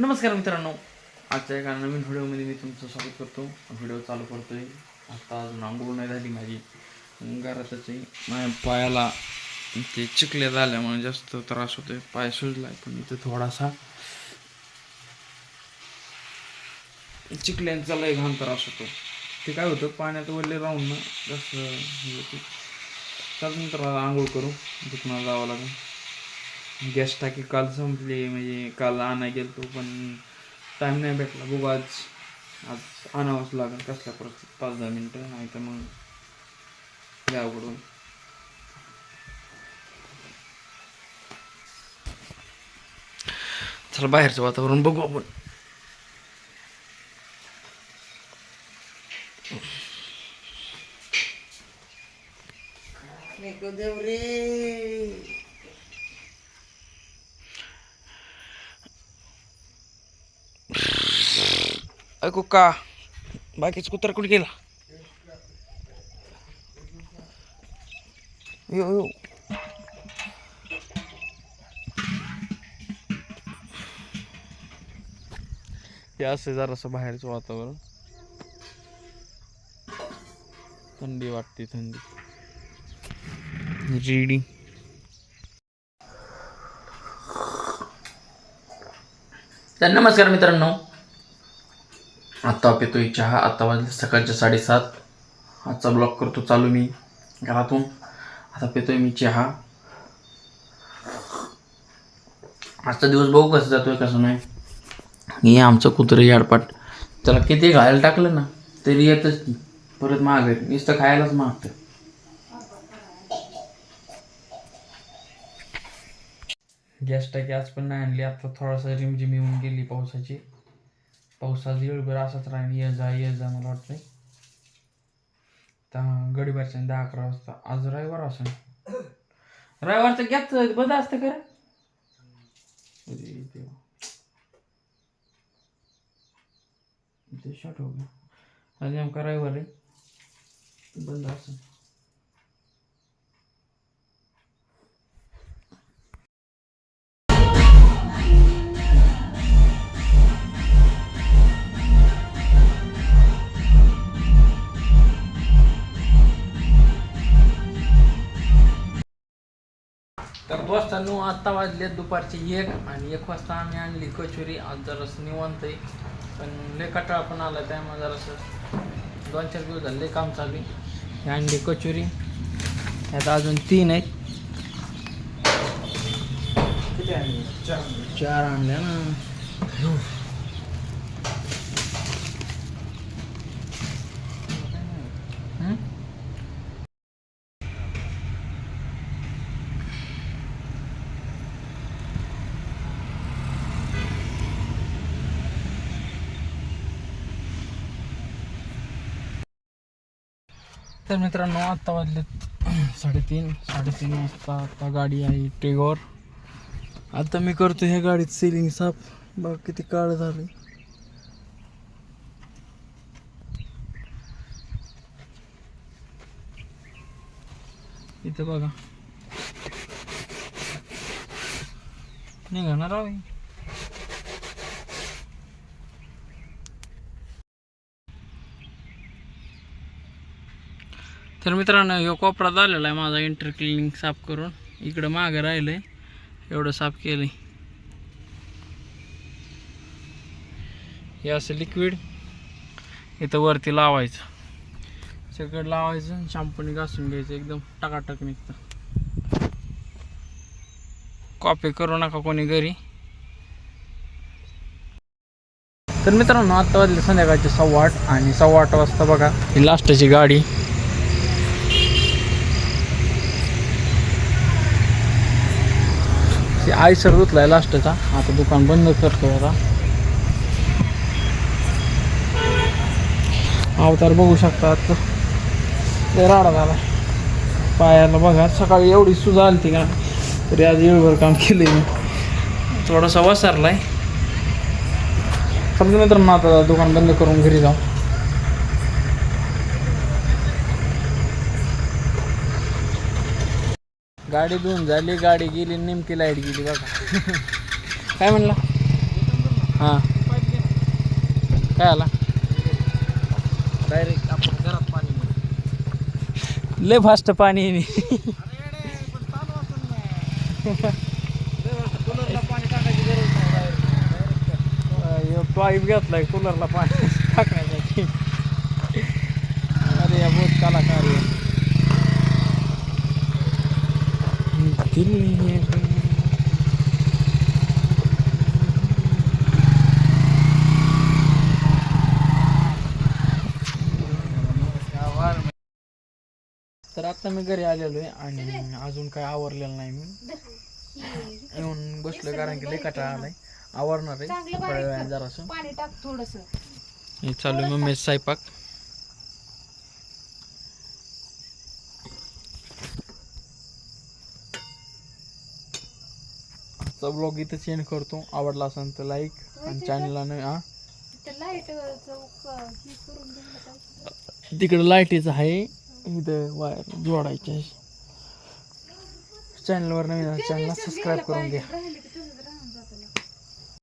नमस्कार मित्रांनो, आजच्या एका नवीन व्हिडिओमध्ये मी तुमचं स्वागत करतो. व्हिडिओ चालू करतोय. आता अजून आंघोळ नाही झाली माझी, घरातच आहे. माझ्या पायाला ते चिखले झाल्यामुळे जास्त त्रास होतोय. पाय सुजलाय पण इथे थोडासा चिखल्यांचा लय घाण त्रास होतो. ते काय होतं, पाण्यात वरले राहून ना जास्त हे होते. त्यानंतर आंघोळ करू, दुकानाला जावं लागेल. गॅस टाकी काल संपली, म्हणजे काल आणायला गेलो पण टाईम नाही भेटला. बघू आज आणावंच लागेल कसल्या परिस्थितीत, 5-10 मिनटं, नाही तर मग यावकडून. चला बाहेरचं वातावरण बघू आपण. ऐकू का बाकीच कुत्रा कुठे गेला? यो यो हे असं जरासं बाहेरचं वातावरण. थंडी वाटते, थंडी रेडी. तर नमस्कार मित्रांनो, आत्ता पितोय चहा. आत्ता वाजले सकाळच्या 7:30. आजचा ब्लॉग करतो चालू मी घरातून. आता पितोय मी चहा. आजचा दिवस बघू कसं जातोय कसं नाही. हे आमचं कुत्रं याडपाट, त्याला किती घायला टाकलं ना तरी येतच नाही परत मागे, नुसतं खायलाच मागतं. गॅस टाकी आज पण नाही आणली. आता थोडासा रिमझिम येऊन गेली पावसाची. पावसाचा वेळभर असाच राहील, ये जा मला वाटतंय. तर गडीबारच्या 10-11 वाजता. आज रविवार असेल, रविवारचं गॅस बंद असतं का? ते शॉर्ट हो गया. आज नेमका रविवार आहे, बंद असेल. तर दोस्तांनो, आत्ता वाजले दुपारचे 1 आणि 1 वाजता आम्ही आणली कचोरी. आज जरासं निवांत आहे, पण लय कटाळा पण आला, त्यामुळे जरासं 2-4 दिवस झाले काम चालू आहे. हे आणली कचोरी, यात अजून 3 आहेत. किती आणले? 4 आणल्या ना. तर मित्रांनो, आत्ता वाजले 3:30 वाजता. आता गाडी आहे टेगॉर. आता मी करतो ह्या गाडीत सिलिंग साफ. बघ किती काळ झाली. इथं बघा निघणार आहे. तर मित्रांनो, ह्यो कोपरा झालेला आहे माझा इंटर क्लिनिंग साफ करून. इकडं मागं राहिलंय, एवढं साफ केलंय. हे असं लिक्विड इथं वरती लावायचं, सगळं लावायचं, शॅम्पूने घासून घ्यायचं, एकदम टकाटक निघतं. कॉपी करू नका कोणी घरी. तर मित्रांनो, आत्ता वाजले संध्याकाळचे 8:15 आणि 8:15 वाजता बघा ही लास्टची गाडी. आयसर धुतलाय लास्टचा. आता दुकान बंद करतो. आता अवतार बघू शकता, लय राडा झाला पायाला. बघा सकाळी एवढी सुजा आली का, तरी आज एवढं काम केलंय मी. थोडासा वसारलाय. समजा मित्रांनो, आता दुकान बंद करून घरी जाऊ. गाडी धुवून झाली, गाडी गेली, नेमकी लाईट गेली बघा. काय म्हणला? हां काय आला डायरेक्ट आपण घरात पाणी मिळतं. लय फास्ट पाणी आहे. कूलरला पाणी टाकायची गरज नाही डायरेक्ट पाईप घेतलाय कूलरला पाणी टाकण्यासाठी. अरे या बहुत कलाकार आहे. दिल है तर आता मी घरी आलेलो आहे आणि अजून काय आवरलेलं नाही. मी येऊन बसलोय कारण की लय कंटाळा आलाय. आवरणार आहे थोड्या वेळाने जरासं. पाणी टाक थोडस. हे चालू आहे मम्मी स्वयंपाक. आजचा ब्लॉग इथं चेंज करतो. आवडला असेल तर लाईक आणि चॅनलला नाही हा लाईट ही करून दिलं पाहिजे. तिकडं लाईटीचं आहे इथं वायर जोडायचं. चॅनलवर नवीन चॅनलला सबस्क्राईब करून घ्या. राहिले की तसंच राहणार.